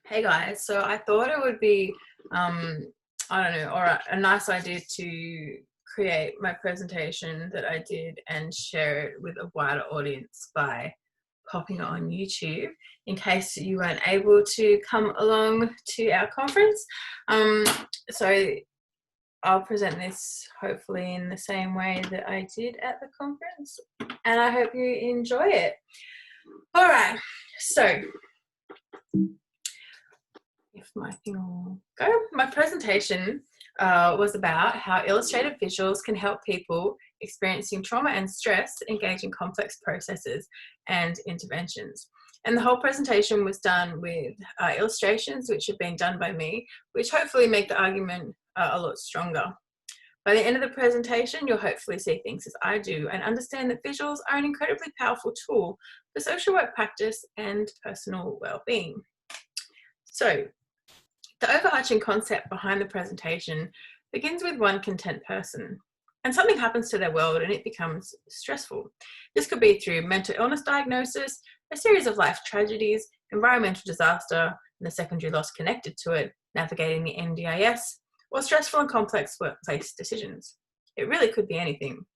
Hey guys, so I thought it would be, I don't know, or a nice idea to create my presentation that I did and share it with a wider audience by popping it on YouTube in case you weren't able to come along to our conference. So I'll present this hopefully in the same way that I did at the conference, and I hope you enjoy it. All right, so if my thing will go. My presentation was about how illustrated visuals can help people experiencing trauma and stress engage in complex processes and interventions. And the whole presentation was done with illustrations which have been done by me, which hopefully make the argument a lot stronger. By the end of the presentation, you'll hopefully see things as I do and understand that visuals are an incredibly powerful tool for social work practice and personal well-being. So, the overarching concept behind the presentation begins with one content person, and something happens to their world and it becomes stressful. This could be through mental illness diagnosis, a series of life tragedies, environmental disaster, and the secondary loss connected to it, navigating the NDIS, or stressful and complex workplace decisions. It really could be anything.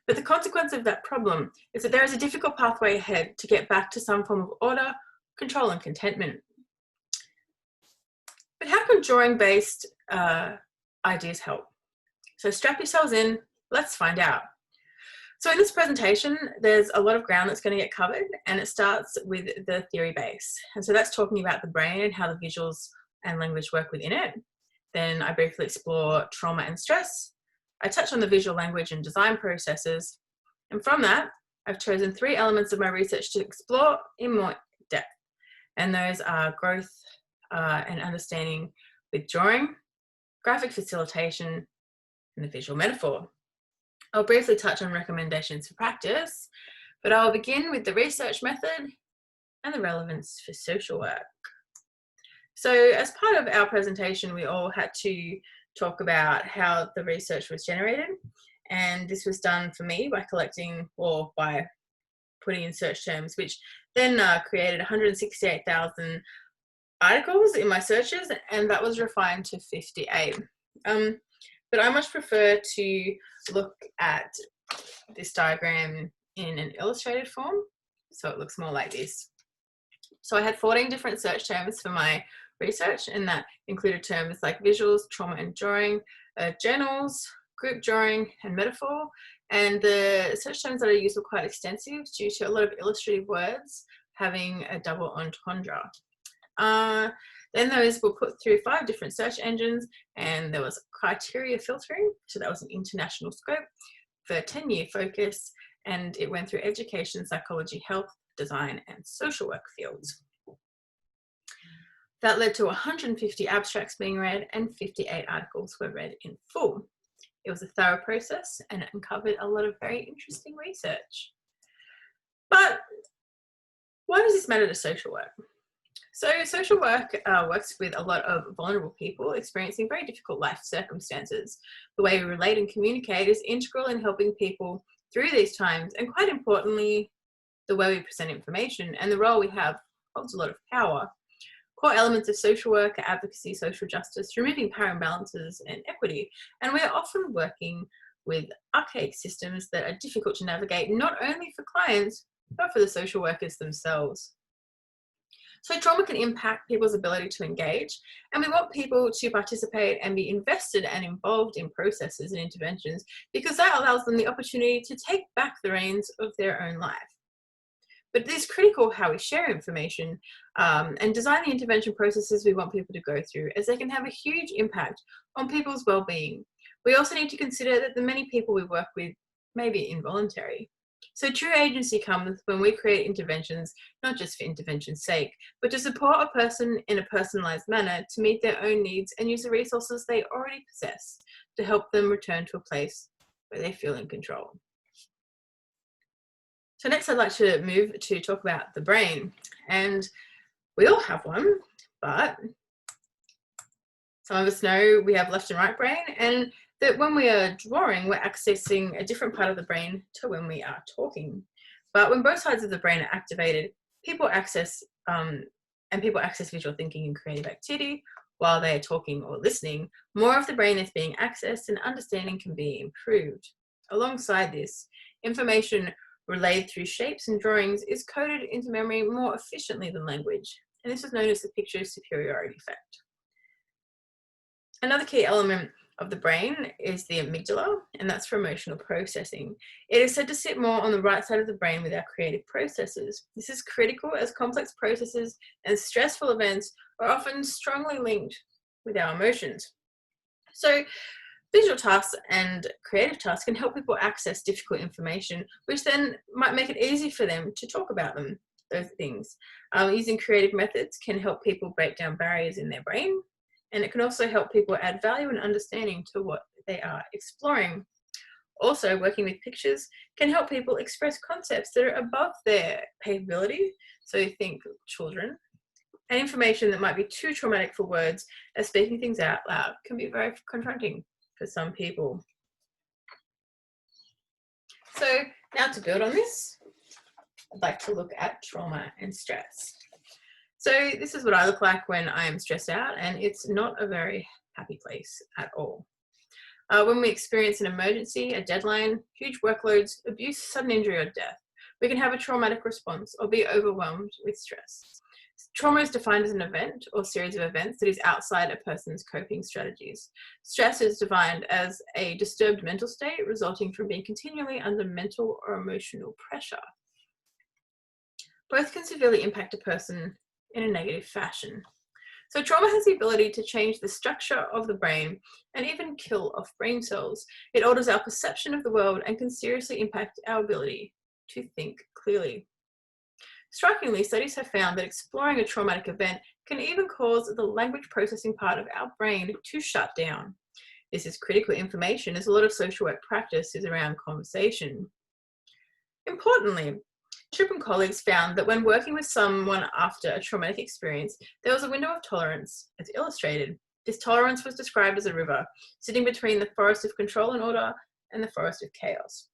But the consequence of that problem is that there is a difficult pathway ahead to get back to some form of order, control, and contentment. But how can drawing-based ideas help? So strap yourselves in, let's find out. So in this presentation, there's a lot of ground that's going to get covered, and it starts with the theory base. And so that's talking about the brain and how the visuals and language work within it. Then I briefly explore trauma and stress. I touch on the visual language and design processes. And from that, I've chosen 3 elements of my research to explore in more depth. And those are growth and understanding with drawing, graphic facilitation, and the visual metaphor. I'll briefly touch on recommendations for practice, but I'll begin with the research method and the relevance for social work. So as part of our presentation, we all had to talk about how the research was generated, and this was done for me by collecting or by putting in search terms, which then created 168,000 articles in my searches, and that was refined to 58. But I much prefer to look at this diagram in an illustrated form, so it looks more like this. So I had 14 different search terms for my research, and that included terms like visuals, trauma and drawing, journals, group drawing, and metaphor. And the search terms that I used were quite extensive due to a lot of illustrative words having a double entendre. Then those were put through 5 different search engines, and there was criteria filtering, so that was an international scope for 10-year focus, and it went through education, psychology, health, design, and social work fields. That led to 150 abstracts being read, and 58 articles were read in full. It was a thorough process, and it uncovered a lot of very interesting research. But why does this matter to social work? So social work works with a lot of vulnerable people experiencing very difficult life circumstances. The way we relate and communicate is integral in helping people through these times, and quite importantly, the way we present information and the role we have holds a lot of power. Core elements of social work are advocacy, social justice, removing power imbalances, and equity. And we are often working with archaic systems that are difficult to navigate, not only for clients, but for the social workers themselves. So trauma can impact people's ability to engage, and we want people to participate and be invested and involved in processes and interventions, because that allows them the opportunity to take back the reins of their own life. But it is critical how we share information and design the intervention processes we want people to go through, as they can have a huge impact on people's well-being. We also need to consider that the many people we work with may be involuntary. So true agency comes when we create interventions, not just for intervention's sake, but to support a person in a personalised manner to meet their own needs and use the resources they already possess to help them return to a place where they feel in control. So next I'd like to move to talk about the brain. And we all have one, but some of us know we have left and right brain, and that when we are drawing, we're accessing a different part of the brain to when we are talking. But when both sides of the brain are activated, people access and people access visual thinking and creative activity while they are talking or listening, more of the brain is being accessed and understanding can be improved. Alongside this, information relayed through shapes and drawings is coded into memory more efficiently than language, and this is known as the picture superiority effect. Another key element of the brain is the amygdala, and that's for emotional processing. It is said to sit more on the right side of the brain with our creative processes. This is critical as complex processes and stressful events are often strongly linked with our emotions. So, visual tasks and creative tasks can help people access difficult information, which then might make it easy for them to talk about them, those things. Using creative methods can help people break down barriers in their brain, and it can also help people add value and understanding to what they are exploring. Also, working with pictures can help people express concepts that are above their capability, so think children, and information that might be too traumatic for words, as speaking things out loud can be very confronting for some people. So now to build on this, I'd like to look at trauma and stress. So this is what I look like when I am stressed out, and it's not a very happy place at all. When we experience an emergency, a deadline, huge workloads, abuse, sudden injury or death, we can have a traumatic response or be overwhelmed with stress. Trauma is defined as an event or series of events that is outside a person's coping strategies. Stress is defined as a disturbed mental state resulting from being continually under mental or emotional pressure. Both can severely impact a person in a negative fashion. So trauma has the ability to change the structure of the brain and even kill off brain cells. It alters our perception of the world and can seriously impact our ability to think clearly. Strikingly, studies have found that exploring a traumatic event can even cause the language processing part of our brain to shut down. This is critical information, as a lot of social work practice is around conversation. Importantly, Tripp and colleagues found that when working with someone after a traumatic experience, there was a window of tolerance, as illustrated. This tolerance was described as a river, sitting between the forest of control and order and the forest of chaos.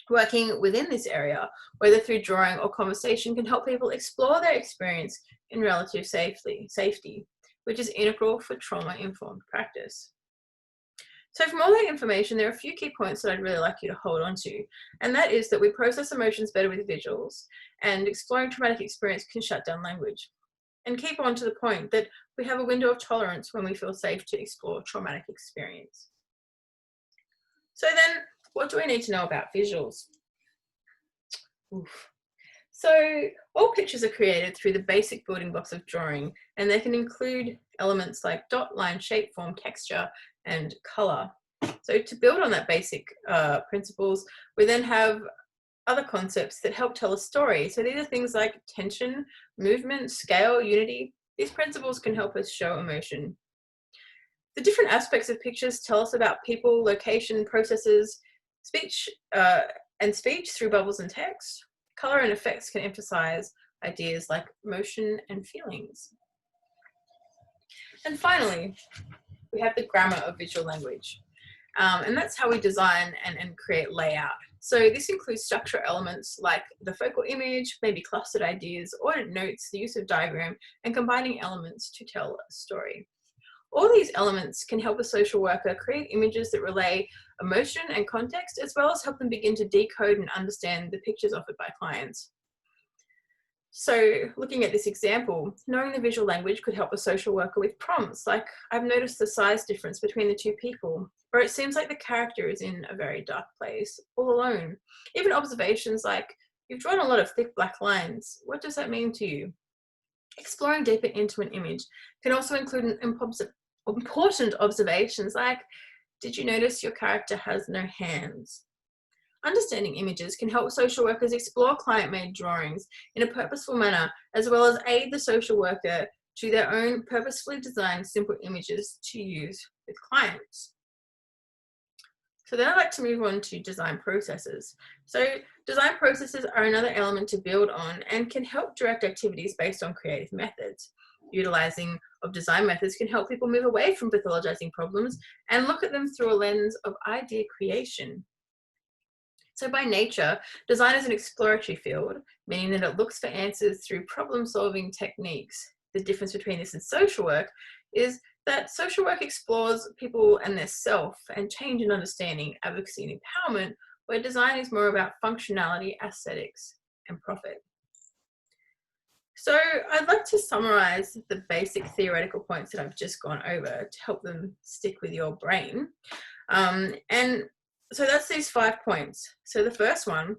Working within this area, whether through drawing or conversation, can help people explore their experience in relative safety, which is integral for trauma-informed practice. So from all that information, there are a few key points that I'd really like you to hold on to, and that is that we process emotions better with visuals, and exploring traumatic experience can shut down language. And keep on to the point that we have a window of tolerance when we feel safe to explore traumatic experience. So then, what do we need to know about visuals? So all pictures are created through the basic building blocks of drawing, and they can include elements like dot, line, shape, form, texture, and color. So to build on that basic principles, we then have other concepts that help tell a story. So these are things like tension, movement, scale, unity. These principles can help us show emotion. The different aspects of pictures tell us about people, location, processes, speech through bubbles and text. Color and effects can emphasize ideas like motion and feelings. And finally, we have the grammar of visual language. And that's how we design and create layout. So this includes structural elements like the focal image, maybe clustered ideas, ordered notes, the use of diagram, and combining elements to tell a story. All these elements can help a social worker create images that relay emotion and context, as well as help them begin to decode and understand the pictures offered by clients. So looking at this example, knowing the visual language could help a social worker with prompts like, I've noticed the size difference between the two people, or it seems like the character is in a very dark place, all alone. Even observations like, you've drawn a lot of thick black lines. What does that mean to you? Exploring deeper into an image can also include important observations like, did you notice your character has no hands? Understanding images can help social workers explore client-made drawings in a purposeful manner, as well as aid the social worker to their own purposefully designed simple images to use with clients. So then I'd like to move on to design processes. So design processes are another element to build on and can help direct activities based on creative methods. Utilizing of design methods can help people move away from pathologizing problems and look at them through a lens of idea creation. So by nature, design is an exploratory field, meaning that it looks for answers through problem-solving techniques. the difference between this and social work is that social work explores people and their self and change and understanding, advocacy and empowerment, where design is more about functionality, aesthetics, and profit. So I'd like to summarize the basic theoretical points that I've just gone over to help them stick with your brain. And so that's these 5 points. So the first one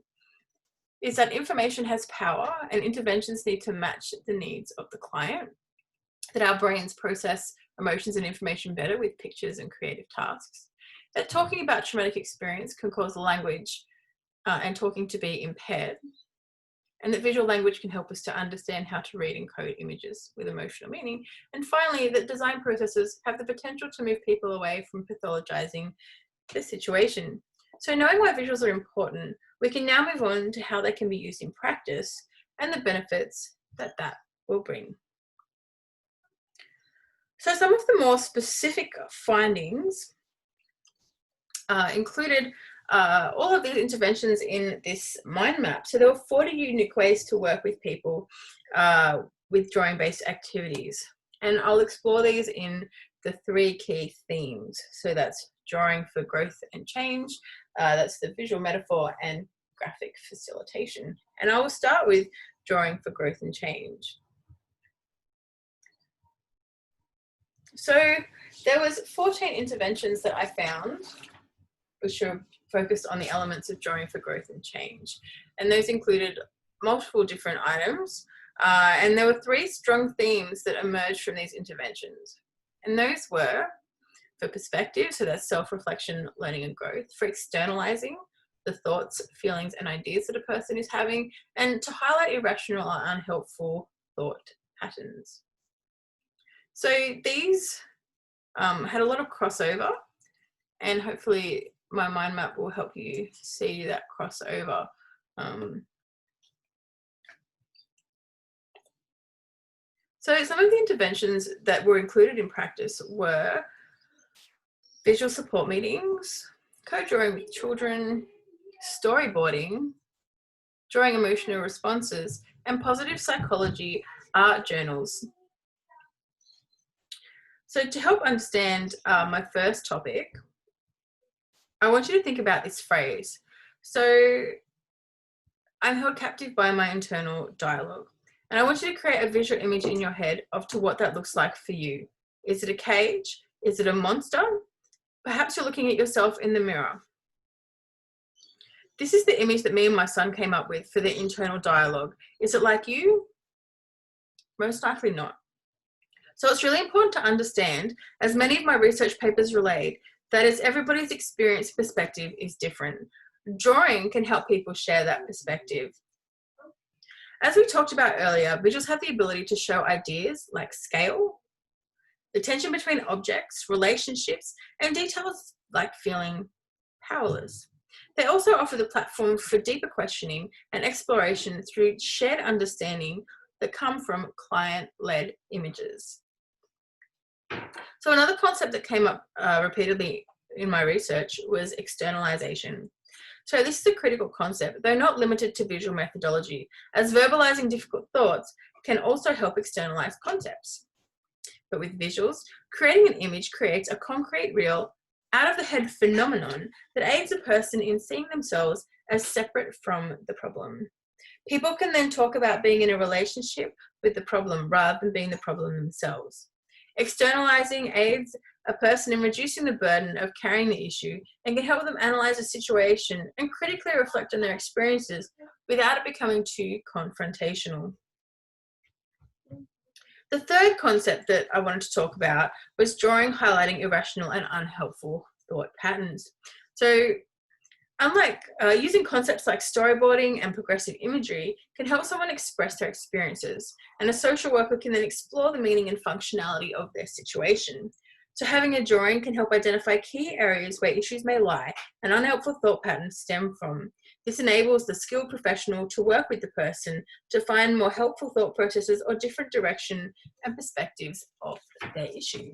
is that information has power and interventions need to match the needs of the client, that our brains process emotions and information better with pictures and creative tasks, that talking about traumatic experience can cause the language and talking to be impaired, and that visual language can help us to understand how to read and code images with emotional meaning. And finally, that design processes have the potential to move people away from pathologizing the situation. So knowing why visuals are important, we can now move on to how they can be used in practice and the benefits that that will bring. So some of the more specific findings included all of these interventions in this mind map. So there were 40 unique ways to work with people with drawing-based activities. And I'll explore these in the 3 key themes. So that's drawing for growth and change, that's the visual metaphor, and graphic facilitation. And I will start with drawing for growth and change. So there was 14 interventions that I found, which are focused on the elements of drawing for growth and change. And those included multiple different items. And there were 3 strong themes that emerged from these interventions. And those were for perspective, so that's self-reflection, learning and growth; for externalizing the thoughts, feelings and ideas that a person is having; and to highlight irrational or unhelpful thought patterns. So these had a lot of crossover, and hopefully my mind map will help you see that crossover. So some of the interventions that were included in practice were visual support meetings, co-drawing with children, storyboarding, drawing emotional responses, and positive psychology art journals. So to help understand my first topic, I want you to think about this phrase. So I'm held captive by my internal dialogue. And I want you to create a visual image in your head of to what that looks like for you. Is it a cage? Is it a monster? Perhaps you're looking at yourself in the mirror. This is the image that me and my son came up with for the internal dialogue. Is it like you? Most likely not. So it's really important to understand, as many of my research papers relayed, that as everybody's experience perspective is different, drawing can help people share that perspective. As we talked about earlier, visuals have the ability to show ideas like scale, the tension between objects, relationships, and details like feeling powerless. They also offer the platform for deeper questioning and exploration through shared understanding that come from client-led images. So another concept that came up repeatedly in my research was externalization. So this is a critical concept, though not limited to visual methodology, as verbalizing difficult thoughts can also help externalize concepts. But with visuals, creating an image creates a concrete, real, out-of-the-head phenomenon that aids a person in seeing themselves as separate from the problem. People can then talk about being in a relationship with the problem rather than being the problem themselves. Externalizing aids a person in reducing the burden of carrying the issue and can help them analyze a situation and critically reflect on their experiences without it becoming too confrontational. The third concept that I wanted to talk about was drawing, highlighting irrational and unhelpful thought patterns. So unlike using concepts like storyboarding and progressive imagery can help someone express their experiences, and a social worker can then explore the meaning and functionality of their situation. So having a drawing can help identify key areas where issues may lie and unhelpful thought patterns stem from. This enables the skilled professional to work with the person to find more helpful thought processes or different direction and perspectives of their issue.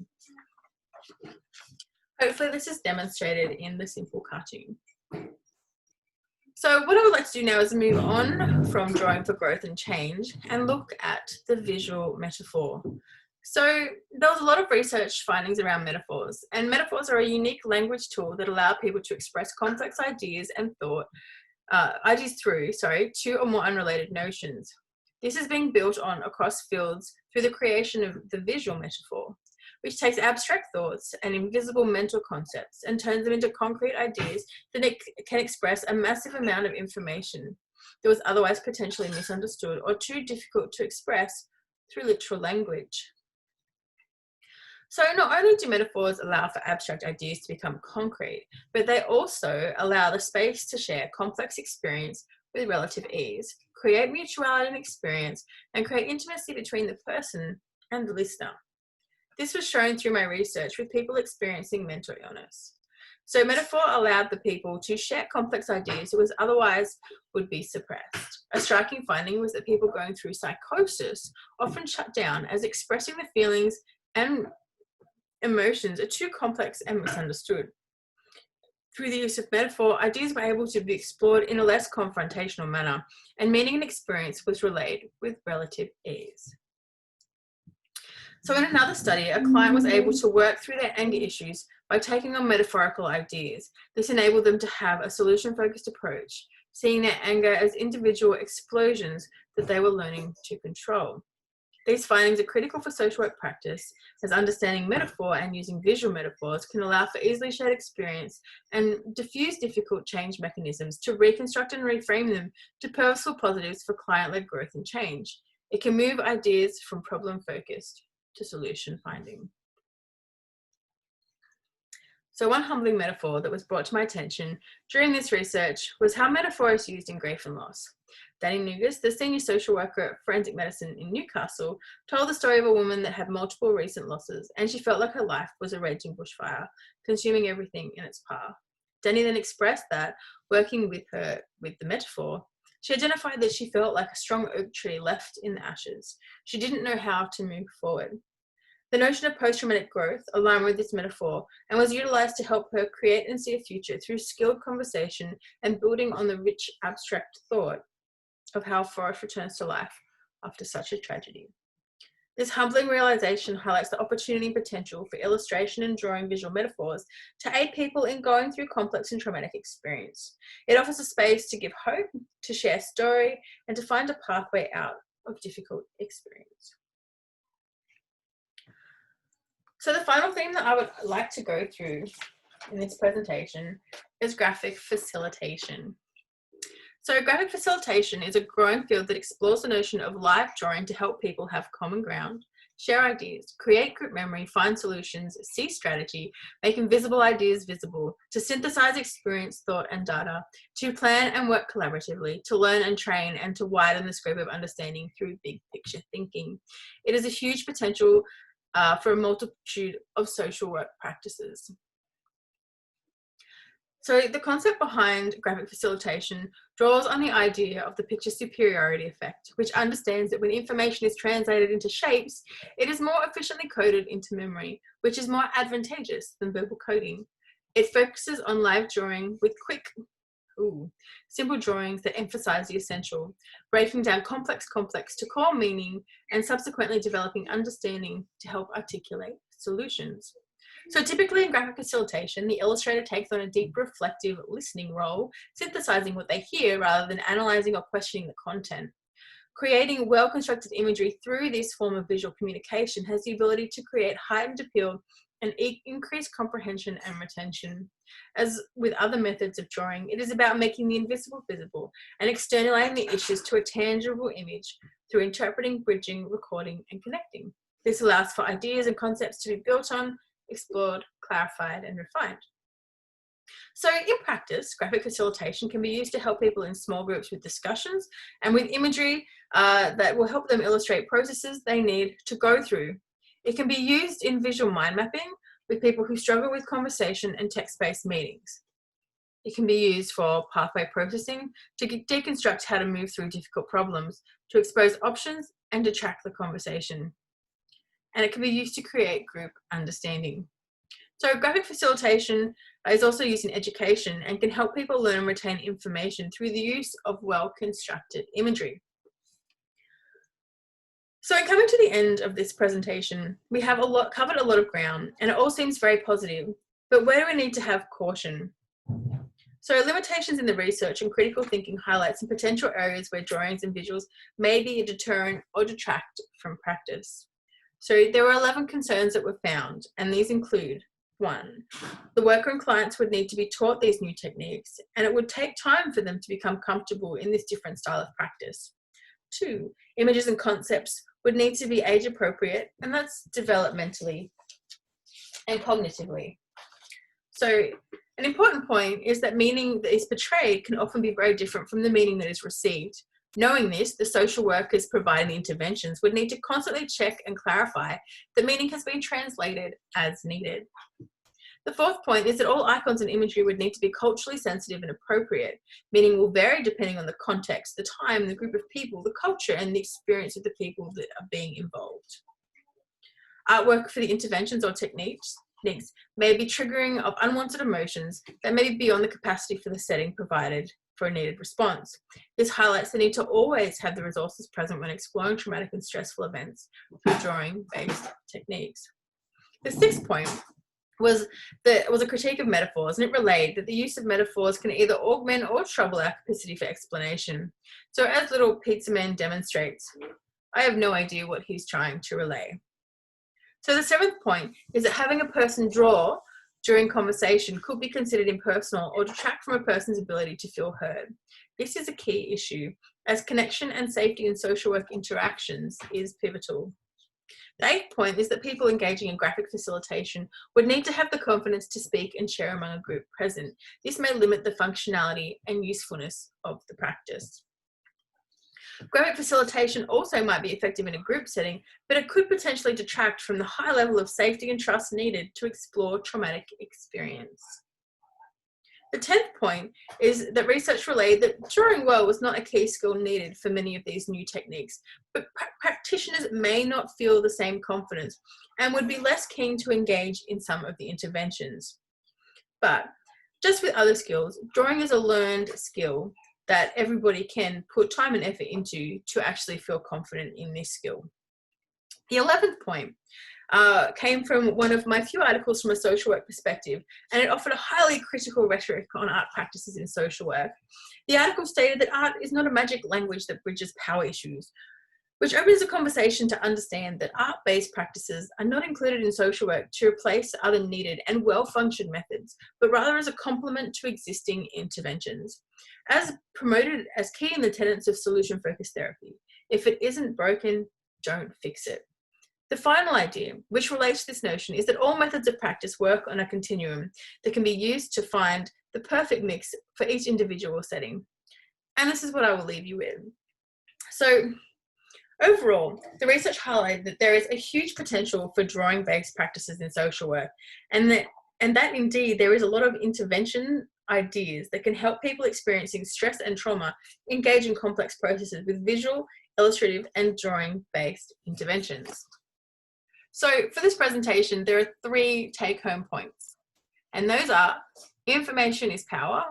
Hopefully this is demonstrated in the simple cartoon. So what I would like to do now is move on from drawing for growth and change and look at the visual metaphor. So there was a lot of research findings around metaphors, and metaphors are a unique language tool that allow people to express complex ideas and ideas through two or more unrelated notions. This is being built on across fields through the creation of the visual metaphor, which takes abstract thoughts and invisible mental concepts and turns them into concrete ideas that it can express a massive amount of information that was otherwise potentially misunderstood or too difficult to express through literal language. So not only do metaphors allow for abstract ideas to become concrete, but they also allow the space to share complex experience with relative ease, create mutuality in experience, and create intimacy between the person and the listener. This was shown through my research with people experiencing mental illness. So metaphor allowed the people to share complex ideas that was otherwise would be suppressed. A striking finding was that people going through psychosis often shut down as expressing the feelings and emotions are too complex and misunderstood. Through the use of metaphor, ideas were able to be explored in a less confrontational manner, and meaning and experience was relayed with relative ease. So in another study, a client was able to work through their anger issues by taking on metaphorical ideas. This enabled them to have a solution-focused approach, seeing their anger as individual explosions that they were learning to control. These findings are critical for social work practice, as understanding metaphor and using visual metaphors can allow for easily shared experience and diffuse difficult change mechanisms to reconstruct and reframe them to purposeful positives for client-led growth and change. It can move ideas from problem-focused to solution finding. So one humbling metaphor that was brought to my attention during this research was how metaphor is used in grief and loss. Danny Nugas, the senior social worker at Forensic Medicine in Newcastle, told the story of a woman that had multiple recent losses, and she felt like her life was a raging bushfire, consuming everything in its path. Danny then expressed that, working with the metaphor, she identified that she felt like a strong oak tree left in the ashes. She didn't know how to move forward. The notion of post-traumatic growth aligned with this metaphor and was utilized to help her create and see a future through skilled conversation and building on the rich abstract thought of how Forrest returns to life after such a tragedy. This humbling realization highlights the opportunity and potential for illustration and drawing visual metaphors to aid people in going through complex and traumatic experience. It offers a space to give hope, to share story, and to find a pathway out of difficult experience. So the final theme that I would like to go through in this presentation is graphic facilitation. So graphic facilitation is a growing field that explores the notion of live drawing to help people have common ground, share ideas, create group memory, find solutions, see strategy, make invisible ideas visible, to synthesize experience, thought, and data, to plan and work collaboratively, to learn and train, and to widen the scope of understanding through big picture thinking. It is a huge potential for a multitude of social work practices. So the concept behind graphic facilitation draws on the idea of the picture superiority effect, which understands that when information is translated into shapes, it is more efficiently coded into memory, which is more advantageous than verbal coding. It focuses on live drawing with quick, simple drawings that emphasize the essential, breaking down complex to core meaning, and subsequently developing understanding to help articulate solutions. So typically in graphic facilitation, the illustrator takes on a deep reflective listening role, synthesizing what they hear rather than analyzing or questioning the content. Creating well-constructed imagery through this form of visual communication has the ability to create heightened appeal and increased comprehension and retention. As with other methods of drawing, it is about making the invisible visible and externalizing the issues to a tangible image through interpreting, bridging, recording, and connecting. This allows for ideas and concepts to be built on, explored, clarified, and refined. So in practice, graphic facilitation can be used to help people in small groups with discussions and with imagery that will help them illustrate processes they need to go through. It can be used in visual mind mapping with people who struggle with conversation and text-based meetings. It can be used for pathway processing to deconstruct how to move through difficult problems, to expose options, and to track the conversation. And it can be used to create group understanding. So graphic facilitation is also used in education and can help people learn and retain information through the use of well-constructed imagery. So in coming to the end of this presentation, we have covered a lot of ground and it all seems very positive, but where do we need to have caution? So limitations in the research and critical thinking highlights some potential areas where drawings and visuals may be a deterrent or detract from practice. So there were 11 concerns that were found, and these include: 1, the worker and clients would need to be taught these new techniques, and it would take time for them to become comfortable in this different style of practice. 2, images and concepts would need to be age appropriate, and that's developmentally and cognitively. So an important point is that meaning that is portrayed can often be very different from the meaning that is received. Knowing this, the social workers providing the interventions would need to constantly check and clarify that meaning has been translated as needed. The 4th point is that all icons and imagery would need to be culturally sensitive and appropriate. Meaning will vary depending on the context, the time, the group of people, the culture, and the experience of the people that are being involved. Artwork for the interventions or techniques may be triggering of unwanted emotions that may be beyond the capacity for the setting provided for a needed response. This highlights the need to always have the resources present when exploring traumatic and stressful events through drawing-based techniques. The 6th point was a critique of metaphors, and it relayed that the use of metaphors can either augment or trouble our capacity for explanation. So as little pizza man demonstrates, I have no idea what he's trying to relay. So the 7th point is that having a person draw during conversation could be considered impersonal or detract from a person's ability to feel heard. This is a key issue, as connection and safety in social work interactions is pivotal. The 8th point is that people engaging in graphic facilitation would need to have the confidence to speak and share among a group present. This may limit the functionality and usefulness of the practice. Graphic facilitation also might be effective in a group setting, but it could potentially detract from the high level of safety and trust needed to explore traumatic experience. The 10th point is that research relayed that drawing well was not a key skill needed for many of these new techniques, but practitioners may not feel the same confidence and would be less keen to engage in some of the interventions. But just with other skills, drawing is a learned skill that everybody can put time and effort into to actually feel confident in this skill. The 11th point came from one of my few articles from a social work perspective, and it offered a highly critical rhetoric on art practices in social work. The article stated that art is not a magic language that bridges power issues, which opens a conversation to understand that art-based practices are not included in social work to replace other needed and well-functioned methods, but rather as a complement to existing interventions. As promoted as key in the tenets of solution-focused therapy, if it isn't broken, don't fix it. The final idea, which relates to this notion, is that all methods of practice work on a continuum that can be used to find the perfect mix for each individual setting. And this is what I will leave you with. So, overall, the research highlighted that there is a huge potential for drawing-based practices in social work, and that indeed there is a lot of intervention ideas that can help people experiencing stress and trauma engage in complex processes with visual, illustrative, and drawing-based interventions. So for this presentation, there are 3 take-home points, and those are: information is power,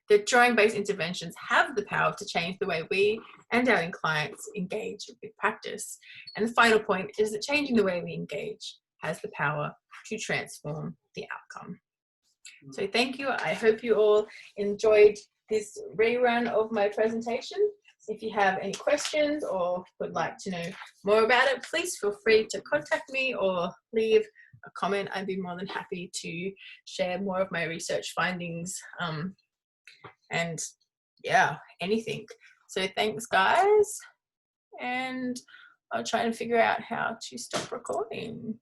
that drawing-based interventions have the power to change the way we and our clients engage with practice. And the final point is that changing the way we engage has the power to transform the outcome. So thank you. I hope you all enjoyed this rerun of my presentation. If you have any questions or would like to know more about it, please feel free to contact me or leave a comment. I'd be more than happy to share more of my research findings and yeah, anything. So thanks, guys, and I'll try and figure out how to stop recording.